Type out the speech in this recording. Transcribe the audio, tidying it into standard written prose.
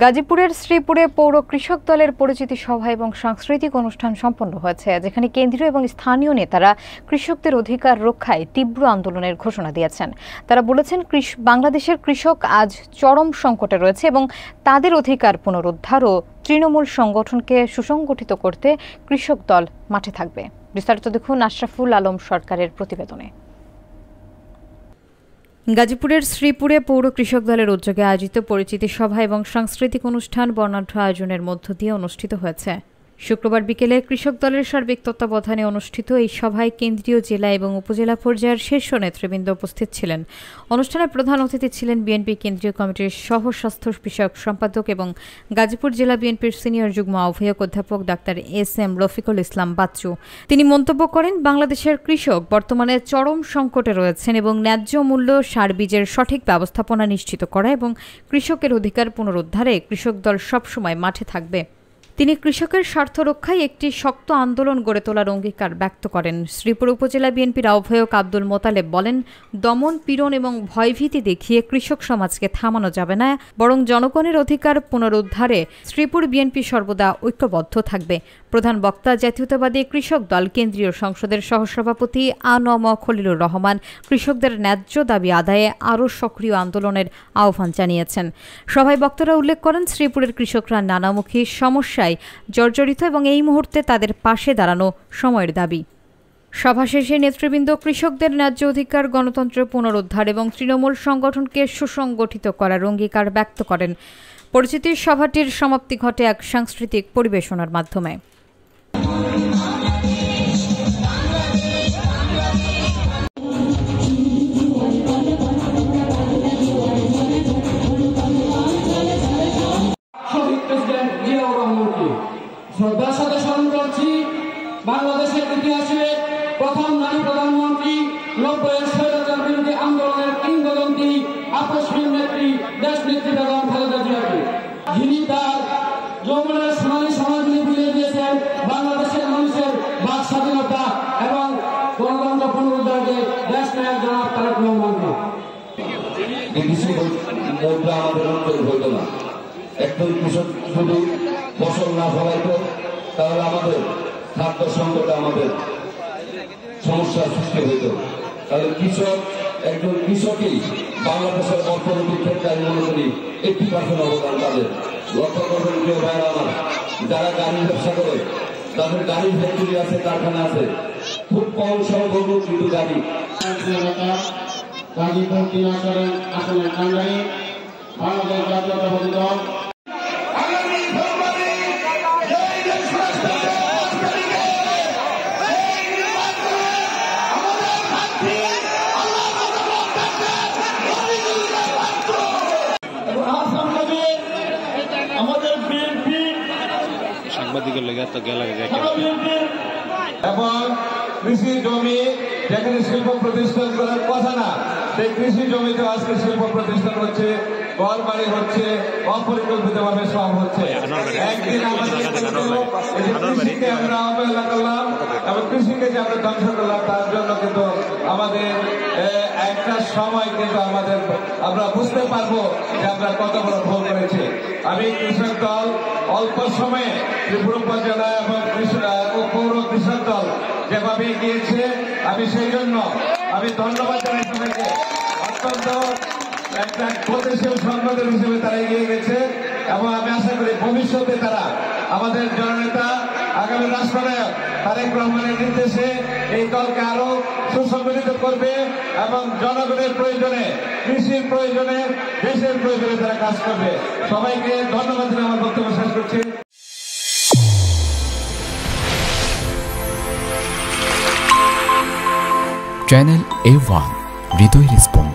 গাজীপুরের শ্রীপুরে পৌর কৃষক দলের পরিচিতি সভা এবং সাংস্কৃতিক অনুষ্ঠান সম্পন্ন হয়েছে, যেখানে কেন্দ্রীয় এবং স্থানীয় নেতারা কৃষকদের অধিকার রক্ষায় তীব্র আন্দোলনের ঘোষণা দিয়েছেন। তারা বলেছেন, বাংলাদেশের কৃষক আজ চরম সংকটে রয়েছে এবং তাদের অধিকার পুনরুদ্ধার ও তৃণমূল সংগঠনকে সুসংগঠিত করতে কৃষক দল মাঠে থাকবে। বিস্তারিত দেখুন আশরাফুল আলম সরকারের প্রতিবেদনে। গাজীপুরের শ্রীপুরে পৌর কৃষক দলের উদ্যোগে আয়োজিত পরিচিতি সভা এবং সাংস্কৃতিক অনুষ্ঠান বর্ণাঢ্য আয়োজনের মধ্য দিয়ে অনুষ্ঠিত হয়েছে। শুক্রবার বিকেলে কৃষক দলের সার্বিক তত্ত্বাবধানে অনুষ্ঠিত এই সভায় কেন্দ্রীয় জেলা এবং উপজেলা পর্যায়ের শীর্ষ নেতৃবৃন্দ উপস্থিত ছিলেন। অনুষ্ঠানে প্রধান অতিথি ছিলেন বিএনপি কেন্দ্রীয় কমিটির সহ স্বাস্থ্য বিষয়ক সম্পাদক এবং গাজীপুর জেলা বিএনপির সিনিয়র যুগ্ম আহ্বায়ক অধ্যাপক ডাক্তার এস.এম. রফিকুল ইসলাম বাচ্চু। তিনি মন্তব্য করেন, বাংলাদেশের কৃষক বর্তমানে চরম সংকটে রয়েছেন এবং ন্যায্য মূল্য, সার বীজের সঠিক ব্যবস্থাপনা নিশ্চিত করা এবং কৃষকের অধিকার পুনরুদ্ধারে কৃষক দল সবসময় মাঠে থাকবে। তিনি কৃষকের স্বার্থ রক্ষায় একটি শক্ত আন্দোলন গড়ে তোলার অঙ্গীকার ব্যক্ত করেন। শ্রীপুর উপজেলা বিএনপির আহ্বায়ক আব্দুল মোতালেব বলেন, দমন, পীড়ন এবং ভয়ভীতি দেখিয়ে কৃষক সমাজকে থামানো যাবে না, বরং জনগণের অধিকার পুনরুদ্ধারে শ্রীপুর বিএনপি সর্বদা ঐক্যবদ্ধ থাকবে। প্রধান বক্তা জাতীয়তাবাদী কৃষক দল কেন্দ্রীয় সংসদের সহসভাপতি আ.ন.ম খলিলুর রহমান কৃষকদের ন্যায্য দাবি আদায়ে আরও সক্রিয় আন্দোলনের আহ্বান জানিয়েছেন। সভায় বক্তারা উল্লেখ করেন, শ্রীপুরের কৃষকরা নানামুখী সমস্যায় জর্জরিত এবং এই মুহূর্তে তাদের পাশে দাঁড়ানো সময়ের দাবি। সভা শেষে নেতৃবৃন্দ কৃষকদের ন্যায্য অধিকার, গণতন্ত্র পুনরুদ্ধার এবং তৃণমূল সংগঠনকে সুসংগঠিত করার অঙ্গীকার ব্যক্ত করেন। পরিচিতি সভাটির সমাপ্তি ঘটে এক সাংস্কৃতিক পরিবেশনার মাধ্যমে। শ্রদ্ধার সাথে স্মরণ করছি বাংলাদেশের ইতিহাসে প্রথম নারী প্রধানমন্ত্রী, 90-এর স্বৈরাচার বিরোধী আন্দোলনের কিংবদন্তি আপসহীন নেত্রী দেশনেত্রী বেগম খালেদা জিয়াকে, যিনি তার যৌবনের সোনালী সময়গুলি বিলিয়ে দিয়েছেন বাংলাদেশের মানুষের বাক স্বাধীনতা এবং গণতন্ত্র পুনরুদ্ধারকে দেশ নায়ক জনাব তারেক রহমানকে। একজন কৃষক যদি ফসল না ফলাইতো তাহলে আমাদের খাদ্য সংকটে আমাদের সমস্যার সৃষ্টি হইত। তাহলে একজন কৃষকই বাংলাদেশের অর্থনৈতিক ক্ষেত্রে আমি মনে করি 80% অবদান তাদের। লক্ষ্য করবেন প্রিয় ভাইরা আমার, যারা গাড়ির ব্যবসা করে, তাদের গাড়ির ফ্যাক্টরি আছে, কারখানা আছে, খুব কম সংখ্যক কিন্তু গাড়ি। গাজীপুর 3 আসনের কান্ডারি বাংলাদেশ জাতীয়তাবাদী দল সাংবাদিকের লেগে তো গেল এবং কৃষি জমি যেখানে শিল্প প্রতিষ্ঠান করার কথা না, সেই কৃষি জমিতে আজকে শিল্প প্রতিষ্ঠান হচ্ছে, ঘর বাড়ি হচ্ছে, অপরিকল্পিতভাবে সব হচ্ছে। একদিন কৃষিকে আমরা অবহেলা করলাম এবং কৃষিকে যে আমরা ধ্বংস করলাম, তার জন্য কিন্তু আমাদের একটা সময় কিন্তু আমরা বুঝতে পারবো যে আমরা কত বড় ভুল করেছি। আমি কৃষক দল অল্প সময়ে ত্রিপুরা উপজেলা এবং পৌর কৃষক দল যেভাবে এগিয়েছে, আমি সেই জন্য ধন্যবাদ জানাই সবাইকে। অত্যন্ত একটা গতিশীল সংগঠন হিসেবে তারা এগিয়ে গেছে এবং আমি আশা করি ভবিষ্যতে তারা আমাদের জননেতা, আগামী রাষ্ট্রনায়ক তারেক রহমানের নির্দেশে এই দলকে আরো সুসংগঠিত করবে এবং জনগণের প্রয়োজনে, কৃষির প্রয়োজনে, দেশের প্রয়োজনে তারা কাজ করবে। সবাইকে ধন্যবাদ দিয়ে আমার বক্তব্য শেষ করছি। চ্যানেল A1 হৃদয় রেসপন্স।